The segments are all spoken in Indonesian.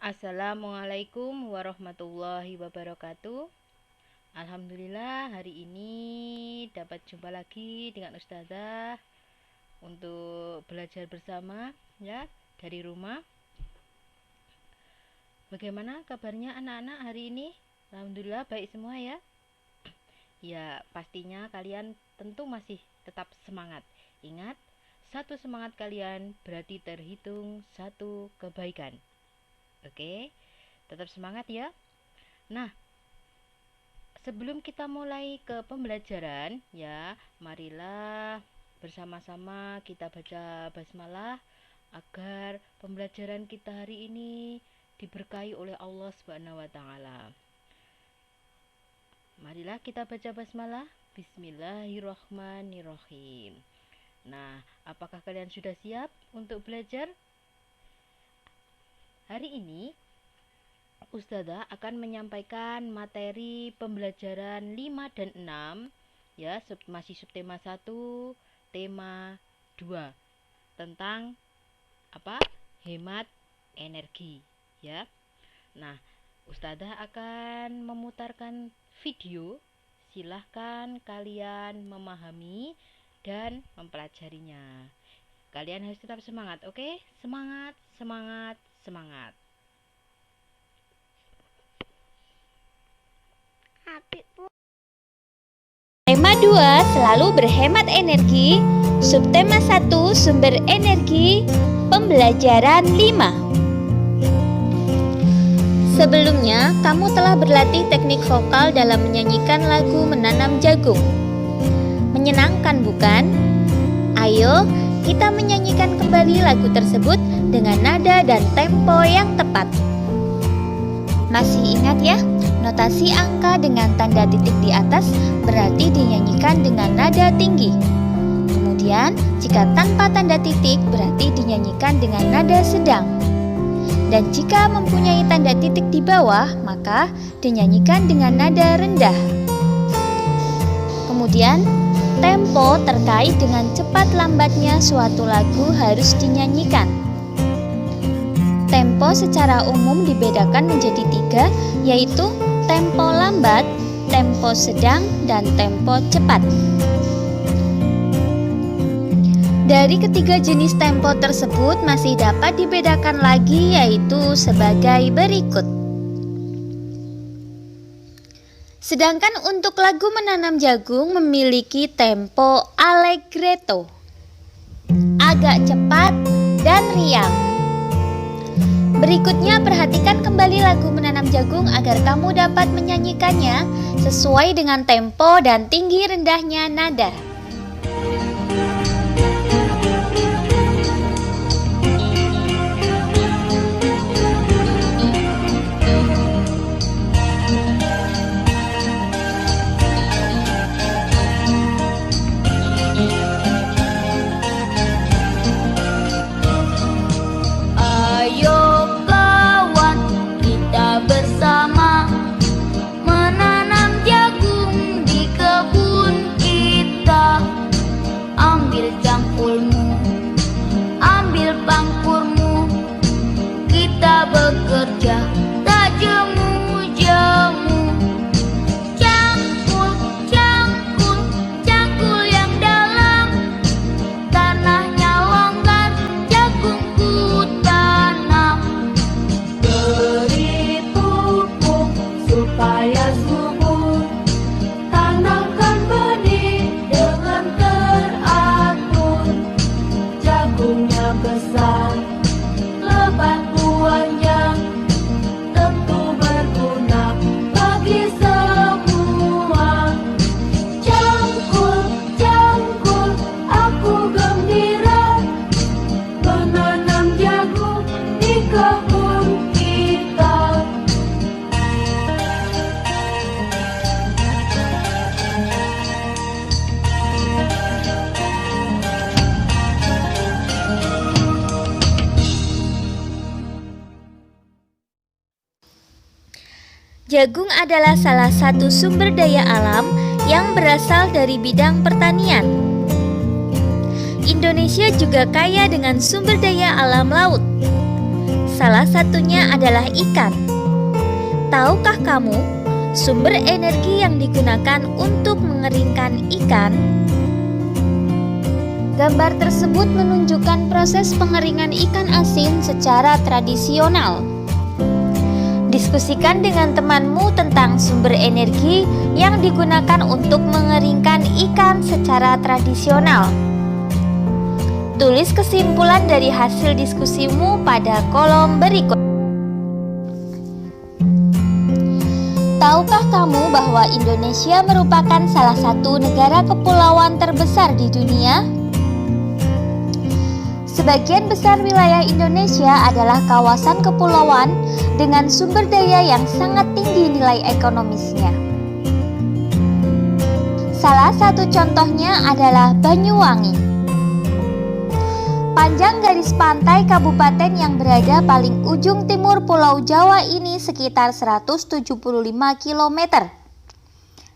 Assalamualaikum warahmatullahi wabarakatuh. Alhamdulillah hari ini dapat jumpa lagi dengan Ustazah untuk belajar bersama ya dari rumah. Bagaimana kabarnya anak-anak hari ini? Alhamdulillah baik semua ya. Ya pastinya kalian tentu masih tetap semangat. Ingat, satu semangat kalian berarti terhitung satu kebaikan. Oke, tetap semangat ya. Nah, sebelum kita mulai ke pembelajaran ya, marilah bersama-sama kita baca basmalah agar pembelajaran kita hari ini diberkahi oleh Allah Subhanahu wa taala. Marilah kita baca basmalah. Bismillahirrahmanirrahim. Nah, apakah kalian sudah siap untuk belajar? Hari ini Ustazah akan menyampaikan materi pembelajaran 5 dan 6 ya, masih subtema 1, tema 2 tentang apa? Hemat energi ya. Nah, Ustazah akan memutarkan video. Silahkan kalian memahami dan mempelajarinya. Kalian harus tetap semangat, oke? Semangat, semangat, semangat. Tema 2 selalu berhemat energi. Subtema 1 sumber energi. Pembelajaran 5. Sebelumnya, kamu telah berlatih teknik vokal dalam menyanyikan lagu Menanam Jagung. Menyenangkan bukan? Ayo, kita menyanyikan kembali lagu tersebut dengan nada dan tempo yang tepat. Masih ingat ya, notasi angka dengan tanda titik di atas berarti dinyanyikan dengan nada tinggi. Kemudian, jika tanpa tanda titik berarti dinyanyikan dengan nada sedang. Dan jika mempunyai tanda titik di bawah, maka dinyanyikan dengan nada rendah. Kemudian, tempo terkait dengan cepat lambatnya suatu lagu harus dinyanyikan. Tempo secara umum dibedakan menjadi 3, yaitu tempo lambat, tempo sedang, dan tempo cepat. Dari ketiga jenis tempo tersebut masih dapat dibedakan lagi, yaitu sebagai berikut. Sedangkan untuk lagu Menanam Jagung memiliki tempo allegretto, agak cepat dan riang. Berikutnya perhatikan kembali lagu Menanam Jagung agar kamu dapat menyanyikannya sesuai dengan tempo dan tinggi rendahnya nada. Jagung adalah salah satu sumber daya alam yang berasal dari bidang pertanian. Indonesia juga kaya dengan sumber daya alam laut. Salah satunya adalah ikan. Tahukah kamu sumber energi yang digunakan untuk mengeringkan ikan? Gambar tersebut menunjukkan proses pengeringan ikan asin secara tradisional. Diskusikan dengan temanmu tentang sumber energi yang digunakan untuk mengeringkan ikan secara tradisional. Tulis kesimpulan dari hasil diskusimu pada kolom berikut. Tahukah kamu bahwa Indonesia merupakan salah satu negara kepulauan terbesar di dunia? Sebagian besar wilayah Indonesia adalah kawasan kepulauan dengan sumber daya yang sangat tinggi nilai ekonomisnya. Salah satu contohnya adalah Banyuwangi. Panjang garis pantai kabupaten yang berada paling ujung timur Pulau Jawa ini sekitar 175 km.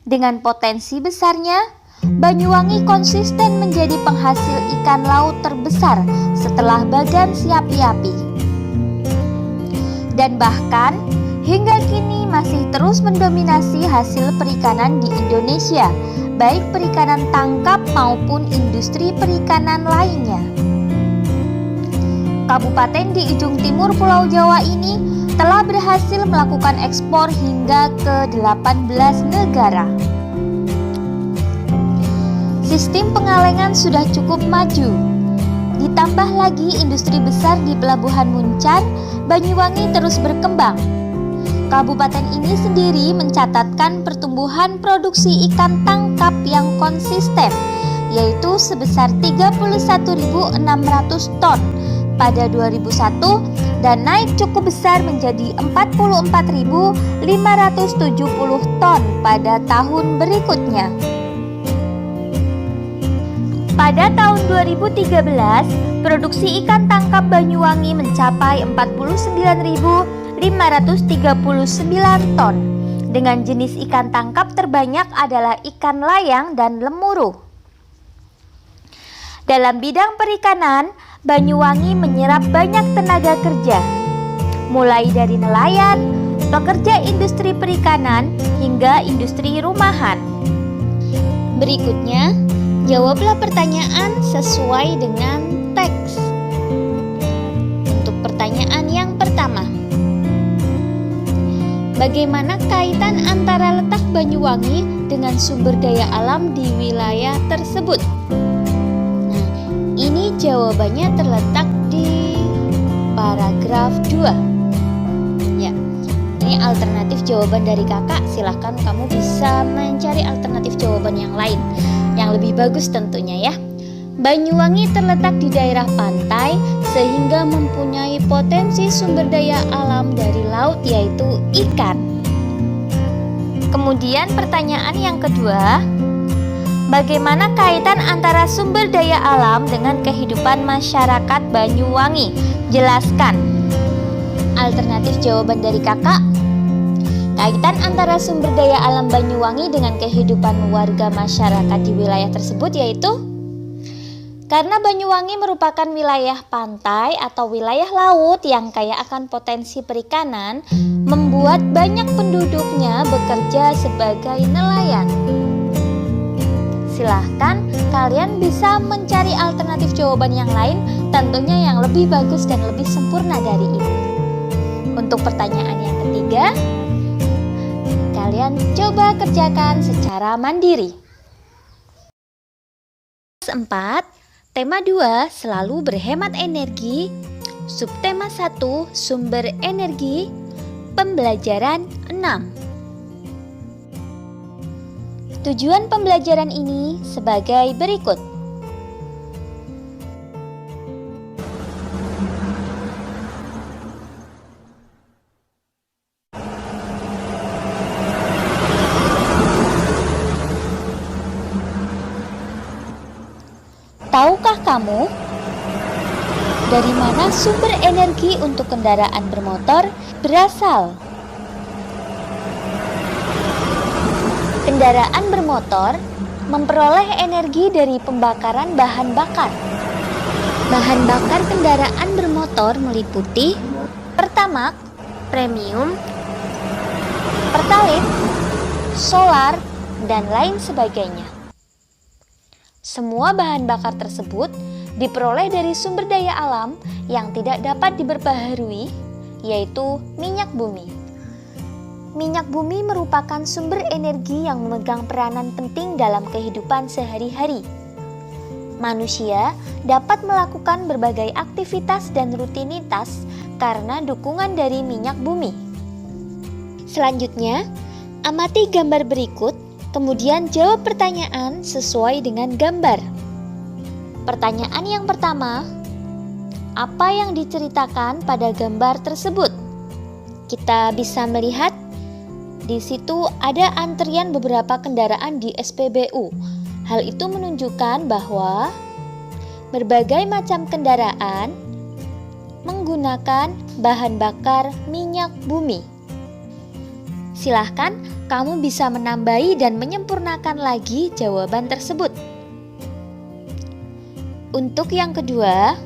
Dengan potensi besarnya, Banyuwangi konsisten menjadi penghasil ikan laut terbesar setelah Bagan Siapi-api. Dan bahkan hingga kini masih terus mendominasi hasil perikanan di Indonesia, baik perikanan tangkap maupun industri perikanan lainnya. Kabupaten di ujung timur Pulau Jawa ini telah berhasil melakukan ekspor hingga ke 18 negara. Sistem pengalengan sudah cukup maju. Ditambah lagi industri besar di Pelabuhan Muncar, Banyuwangi terus berkembang. Kabupaten ini sendiri mencatatkan pertumbuhan produksi ikan tangkap yang konsisten, yaitu sebesar 31.600 ton pada 2001 dan naik cukup besar menjadi 44.570 ton pada tahun berikutnya. Pada tahun 2013, produksi ikan tangkap Banyuwangi mencapai 49.539 ton. Dengan jenis ikan tangkap terbanyak adalah ikan layang dan lemuru. Dalam bidang perikanan, Banyuwangi menyerap banyak tenaga kerja, mulai dari nelayan, pekerja industri perikanan, hingga industri rumahan. Berikutnya, jawablah pertanyaan sesuai dengan teks. Untuk pertanyaan yang pertama, bagaimana kaitan antara letak Banyuwangi dengan sumber daya alam di wilayah tersebut? Nah, ini jawabannya terletak di paragraf 2. Ya, ini alternatif jawaban dari kakak. Silahkan kamu bisa mencari alternatif jawaban yang lain yang lebih bagus tentunya ya. Banyuwangi terletak di daerah pantai sehingga mempunyai potensi sumber daya alam dari laut yaitu ikan. Kemudian pertanyaan yang kedua, bagaimana kaitan antara sumber daya alam dengan kehidupan masyarakat Banyuwangi? Jelaskan. Alternatif jawaban dari kakak. Kaitan antara sumber daya alam Banyuwangi dengan kehidupan warga masyarakat di wilayah tersebut yaitu karena Banyuwangi merupakan wilayah pantai atau wilayah laut yang kaya akan potensi perikanan, membuat banyak penduduknya bekerja sebagai nelayan. Silahkan kalian bisa mencari alternatif jawaban yang lain, tentunya yang lebih bagus dan lebih sempurna dari ini. Untuk pertanyaan yang ketiga, kalian coba kerjakan secara mandiri. 4. Tema 2, selalu berhemat energi. Subtema 1, sumber energi. Pembelajaran 6. Tujuan pembelajaran ini sebagai berikut. Tahukah kamu dari mana sumber energi untuk kendaraan bermotor berasal? Kendaraan bermotor memperoleh energi dari pembakaran bahan bakar. Bahan bakar kendaraan bermotor meliputi Pertamax, premium, pertalite, solar, dan lain sebagainya. Semua bahan bakar tersebut diperoleh dari sumber daya alam yang tidak dapat diperbaharui, yaitu minyak bumi. Minyak bumi merupakan sumber energi yang memegang peranan penting dalam kehidupan sehari-hari. Manusia dapat melakukan berbagai aktivitas dan rutinitas karena dukungan dari minyak bumi. Selanjutnya, amati gambar berikut, kemudian jawab pertanyaan sesuai dengan gambar. Pertanyaan yang pertama, apa yang diceritakan pada gambar tersebut? Kita bisa melihat di situ ada antrian beberapa kendaraan di SPBU. Hal itu menunjukkan bahwa berbagai macam kendaraan menggunakan bahan bakar minyak bumi. Silahkan kamu bisa menambahi dan menyempurnakan lagi jawaban tersebut. Untuk yang kedua,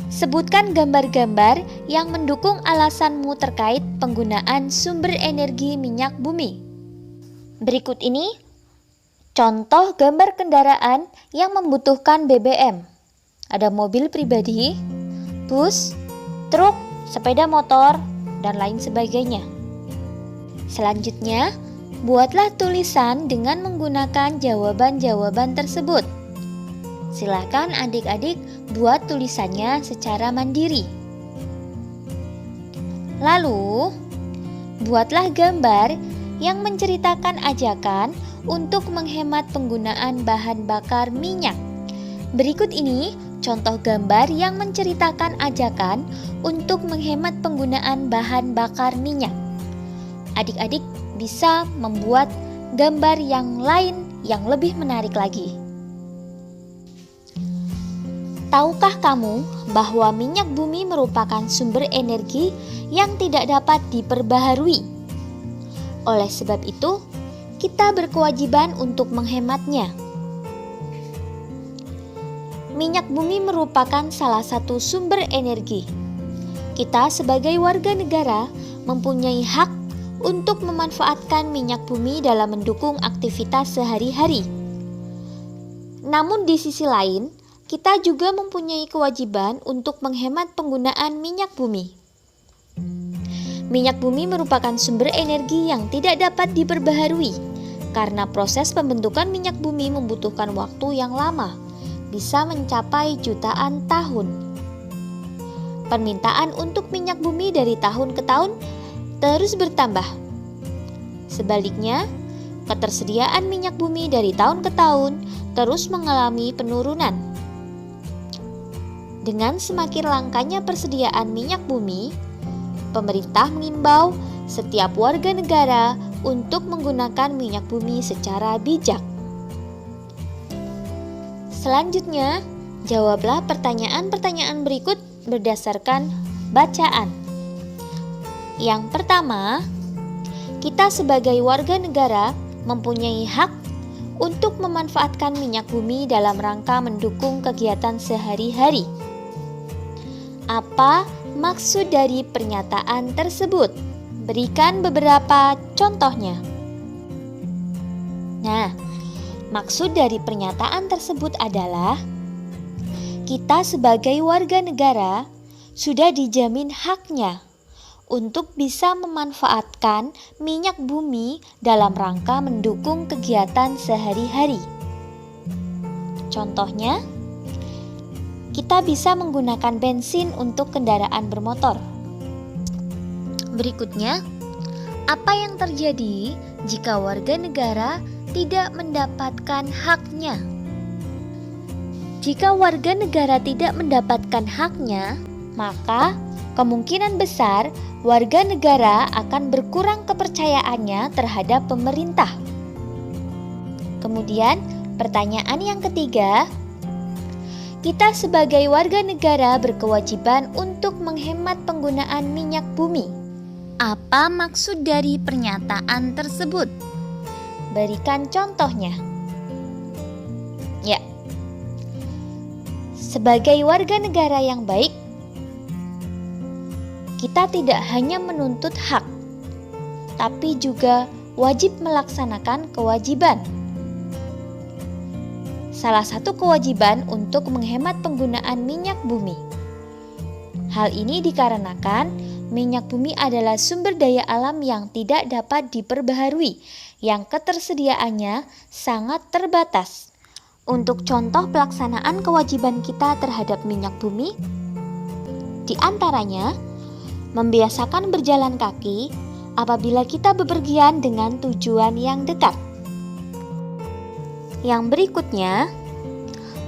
sebutkan gambar-gambar yang mendukung alasanmu terkait penggunaan sumber energi minyak bumi. Berikut ini contoh gambar kendaraan yang membutuhkan BBM. Ada mobil pribadi, bus, truk, sepeda motor, dan lain sebagainya. Selanjutnya, buatlah tulisan dengan menggunakan jawaban-jawaban tersebut. Silakan adik-adik buat tulisannya secara mandiri. Lalu, buatlah gambar yang menceritakan ajakan untuk menghemat penggunaan bahan bakar minyak. Berikut ini contoh gambar yang menceritakan ajakan untuk menghemat penggunaan bahan bakar minyak. Adik-adik bisa membuat gambar yang lain yang lebih menarik lagi. Tahukah kamu bahwa minyak bumi merupakan sumber energi yang tidak dapat diperbaharui? Oleh sebab itu, kita berkewajiban untuk menghematnya. Minyak bumi merupakan salah satu sumber energi. Kita sebagai warga negara mempunyai hak untuk memanfaatkan minyak bumi dalam mendukung aktivitas sehari-hari. Namun di sisi lain, kita juga mempunyai kewajiban untuk menghemat penggunaan minyak bumi. Minyak bumi merupakan sumber energi yang tidak dapat diperbaharui karena proses pembentukan minyak bumi membutuhkan waktu yang lama, bisa mencapai jutaan tahun. Permintaan untuk minyak bumi dari tahun ke tahun terus bertambah. Sebaliknya, ketersediaan minyak bumi dari tahun ke tahun terus mengalami penurunan. Dengan semakin langkanya persediaan minyak bumi, pemerintah mengimbau setiap warga negara untuk menggunakan minyak bumi secara bijak. Selanjutnya, jawablah pertanyaan-pertanyaan berikut berdasarkan bacaan. Yang pertama, kita sebagai warga negara mempunyai hak untuk memanfaatkan minyak bumi dalam rangka mendukung kegiatan sehari-hari. Apa maksud dari pernyataan tersebut? Berikan beberapa contohnya. Nah, maksud dari pernyataan tersebut adalah kita sebagai warga negara sudah dijamin haknya untuk bisa memanfaatkan minyak bumi dalam rangka mendukung kegiatan sehari-hari. Contohnya, kita bisa menggunakan bensin untuk kendaraan bermotor. Berikutnya, apa yang terjadi jika warga negara tidak mendapatkan haknya? Jika warga negara tidak mendapatkan haknya, maka kemungkinan besar warga negara akan berkurang kepercayaannya terhadap pemerintah. Kemudian, pertanyaan yang ketiga, kita sebagai warga negara berkewajiban untuk menghemat penggunaan minyak bumi. Apa maksud dari pernyataan tersebut? Berikan contohnya. Ya, sebagai warga negara yang baik, kita tidak hanya menuntut hak, tapi juga wajib melaksanakan kewajiban. Salah satu kewajiban untuk menghemat penggunaan minyak bumi. Hal ini dikarenakan minyak bumi adalah sumber daya alam yang tidak dapat diperbaharui, yang ketersediaannya sangat terbatas. Untuk contoh pelaksanaan kewajiban kita terhadap minyak bumi, di antaranya membiasakan berjalan kaki apabila kita bepergian dengan tujuan yang dekat. Yang berikutnya,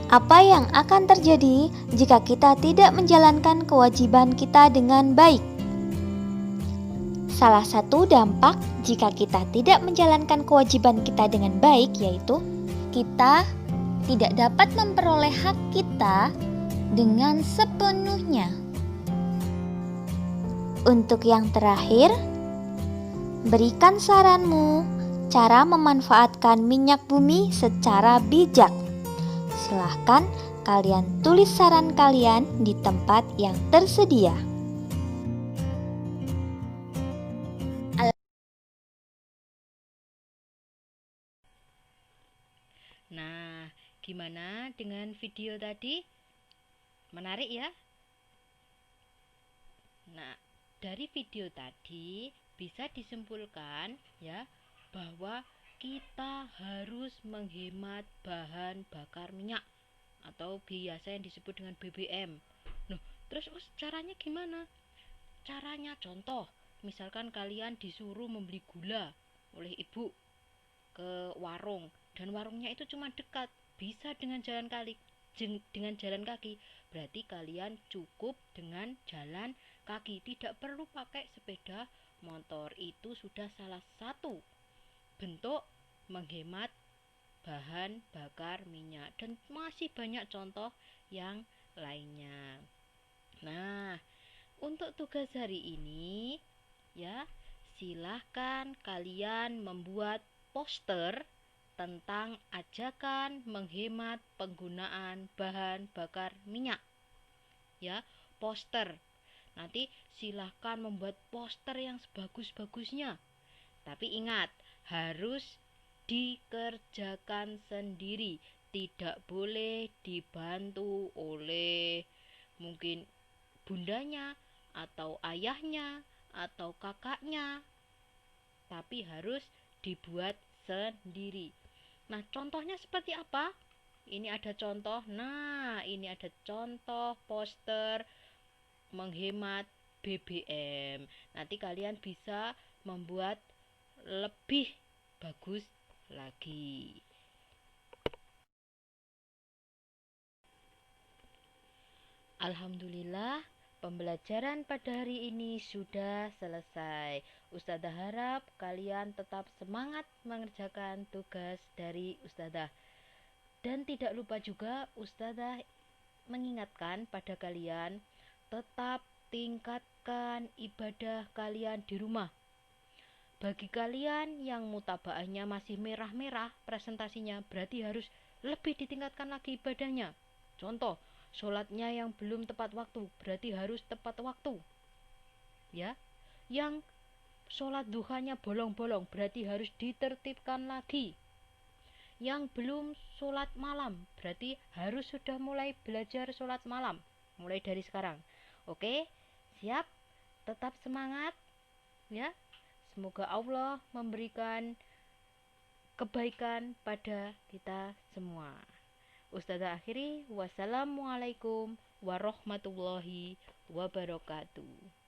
apa yang akan terjadi jika kita tidak menjalankan kewajiban kita dengan baik? Salah satu dampak jika kita tidak menjalankan kewajiban kita dengan baik yaitu kita tidak dapat memperoleh hak kita dengan sepenuhnya. Untuk yang terakhir, berikan saranmu cara memanfaatkan minyak bumi secara bijak. Silahkan kalian tulis saran kalian di tempat yang tersedia. Nah, gimana dengan video tadi? Menarik ya? Nah, dari video tadi bisa disimpulkan ya bahwa kita harus menghemat bahan bakar minyak atau biasa yang disebut dengan BBM. Nah, terus caranya gimana? Caranya contoh, misalkan kalian disuruh membeli gula oleh ibu ke warung dan warungnya itu cuma dekat, bisa dengan jalan kaki. Berarti kalian cukup dengan jalan kaki, tidak perlu pakai sepeda motor. Itu sudah salah satu bentuk menghemat bahan bakar minyak dan masih banyak contoh yang lainnya. Nah, untuk tugas hari ini ya, silahkan kalian membuat poster tentang ajakan menghemat penggunaan bahan bakar minyak. Ya, poster. Nanti silahkan membuat poster yang sebagus-bagusnya. Tapi ingat, harus dikerjakan sendiri, tidak boleh dibantu oleh mungkin bundanya atau ayahnya atau kakaknya, tapi harus dibuat sendiri. Nah, contohnya seperti apa? Ini ada contoh. Nah, ini ada contoh poster menghemat BBM. Nanti kalian bisa membuat lebih bagus lagi. Alhamdulillah, pembelajaran pada hari ini sudah selesai. Ustazah harap kalian tetap semangat mengerjakan tugas dari Ustazah. Dan tidak lupa juga Ustazah mengingatkan pada kalian, tetap tingkatkan ibadah kalian di rumah. Bagi kalian yang mutabaahnya masih merah-merah presentasinya, berarti harus lebih ditingkatkan lagi ibadahnya. Contoh, sholatnya yang belum tepat waktu, berarti harus tepat waktu. Ya, yang sholat duhanya bolong-bolong, berarti harus ditertibkan lagi. Yang belum sholat malam, berarti harus sudah mulai belajar sholat malam, mulai dari sekarang. Oke, siap? Tetap semangat, ya. Semoga Allah memberikan kebaikan pada kita semua. Ustazah akhiri, wassalamualaikum warahmatullahi wabarakatuh.